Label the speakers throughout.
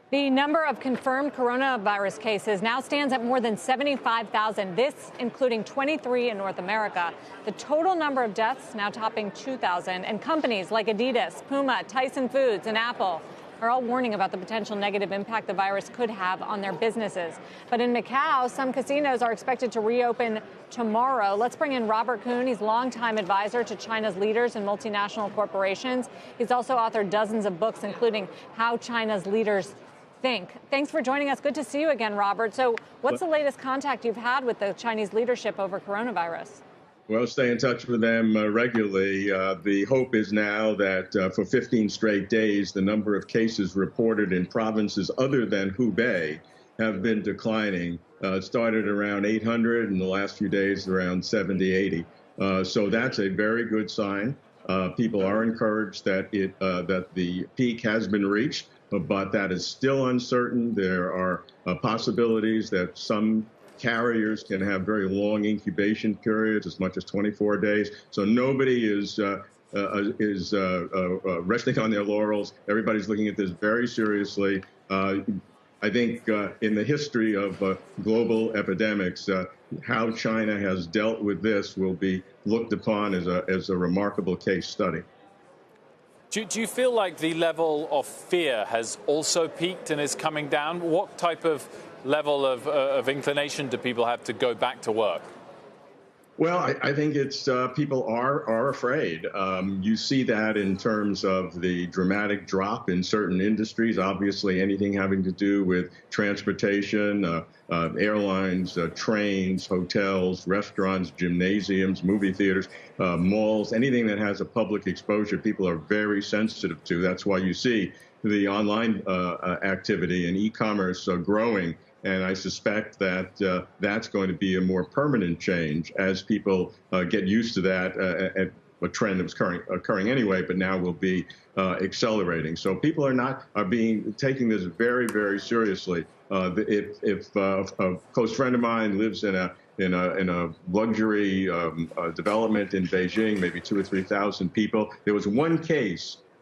Speaker 1: The number of confirmed coronavirus cases now stands at more than 75,000, this including 23 in North America. The total number of deaths now topping 2,000, and companies like Adidas, Puma, Tyson Foods, and Apple are all warning about the potential negative impact the virus could have on their businesses. But in Macau, some casinos are expected to reopen tomorrow. Let's bring in Robert Kuhn. He's longtime advisor to China's leaders and multinational corporations. He's also authored dozens of books, including How China's Leaders Think. Thanks for joining us. Good to see you again, Robert. So what's the latest contact you've had with the Chinese leadership over coronavirus?
Speaker 2: Well, stay in touch with them regularly. The hope is now that for 15 straight days, the number of cases reported in provinces other than Hubei have been declining. It started around 800 in the last few days, around 70, 80. So that's a very good sign. People are encouraged that that the peak has been reached, but that is still uncertain. There are possibilities that some carriers can have very long incubation periods, as much as 24 days. So nobody is resting on their laurels. Everybody's looking at this very seriously. I think in the history of global epidemics, how China has dealt with this will be looked upon as a remarkable case study.
Speaker 3: Do you feel like the level of fear has also peaked and is coming down? What type of level of inclination do people have to go back to work?
Speaker 2: Well, I think it's people are afraid. You see that in terms of the dramatic drop in certain industries. Obviously, anything having to do with transportation, airlines, trains, hotels, restaurants, gymnasiums, movie theaters, malls, anything that has a public exposure, people are very sensitive to. That's why you see the online activity and e-commerce growing. And I suspect that that's going to be a more permanent change as people get used to that, a trend that was occurring anyway, but now will be accelerating. So people are taking this very, very seriously. If a close friend of mine lives in a luxury development in Beijing, maybe 2,000 or 3,000 people, there was one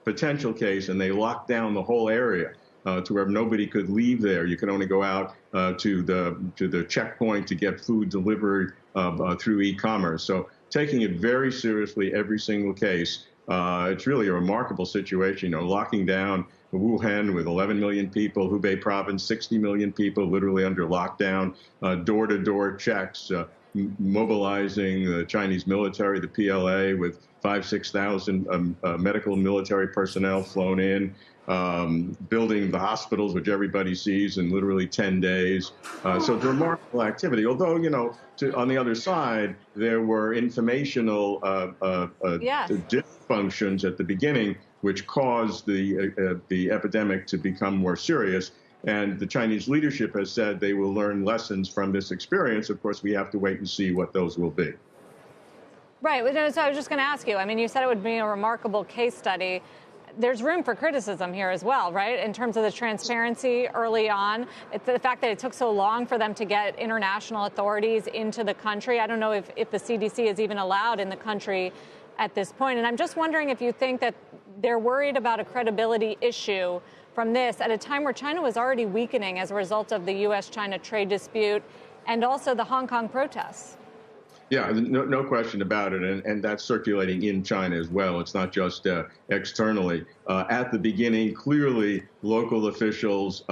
Speaker 2: potential case, and they locked down the whole area. To where nobody could leave there. You could only go out to the checkpoint to get food delivered through e-commerce. So taking it very seriously, every single case. It's really a remarkable situation. Locking down Wuhan with 11 million people, Hubei province, 60 million people literally under lockdown, door-to-door checks, mobilizing the Chinese military, the PLA, with 5,000 to 6,000 medical military personnel flown in, building the hospitals, which everybody sees in literally 10 days. So it's a remarkable activity. Although, on the other side, there were informational dysfunctions at the beginning, which caused the epidemic to become more serious. And the Chinese leadership has said they will learn lessons from this experience. Of course, we have to wait and see what those will be.
Speaker 1: Right. So I was just going to ask you, you said it would be a remarkable case study. There's room for criticism here as well, right, in terms of the transparency early on. It's the fact that it took so long for them to get international authorities into the country. I don't know if the CDC is even allowed in the country at this point. And I'm just wondering if you think that they're worried about a credibility issue from this at a time where China was already weakening as a result of the U.S.-China trade dispute and also the Hong Kong protests.
Speaker 2: Yeah, no question about it. And that's circulating in China as well. It's not just externally. At the beginning, clearly, local officials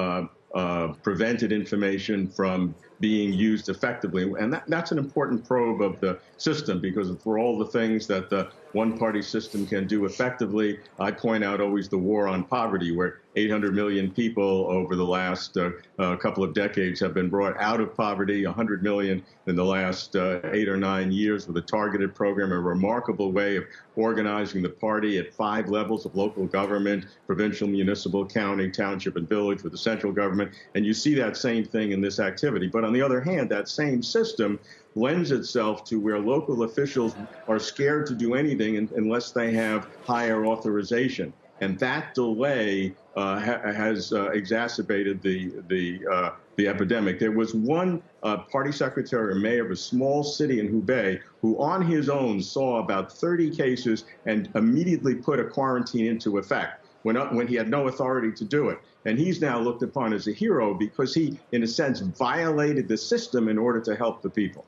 Speaker 2: prevented information from being used effectively. And that's an important probe of the system, because for all the things that the one-party system can do effectively, I point out always the war on poverty, where 800 million people over the last couple of decades have been brought out of poverty, 100 million in the last 8 or 9 years with a targeted program, a remarkable way of organizing the party at 5 levels of local government, provincial, municipal, county, township, and village, with the central government. And you see that same thing in this activity. But on the other hand, that same system lends itself to where local officials are scared to do anything unless they have higher authorization. And that delay has exacerbated the epidemic. There was one party secretary or mayor of a small city in Hubei who on his own saw about 30 cases and immediately put a quarantine into effect. when he had no authority to do it. And he's now looked upon as a hero because he, in a sense, violated the system in order to help the people.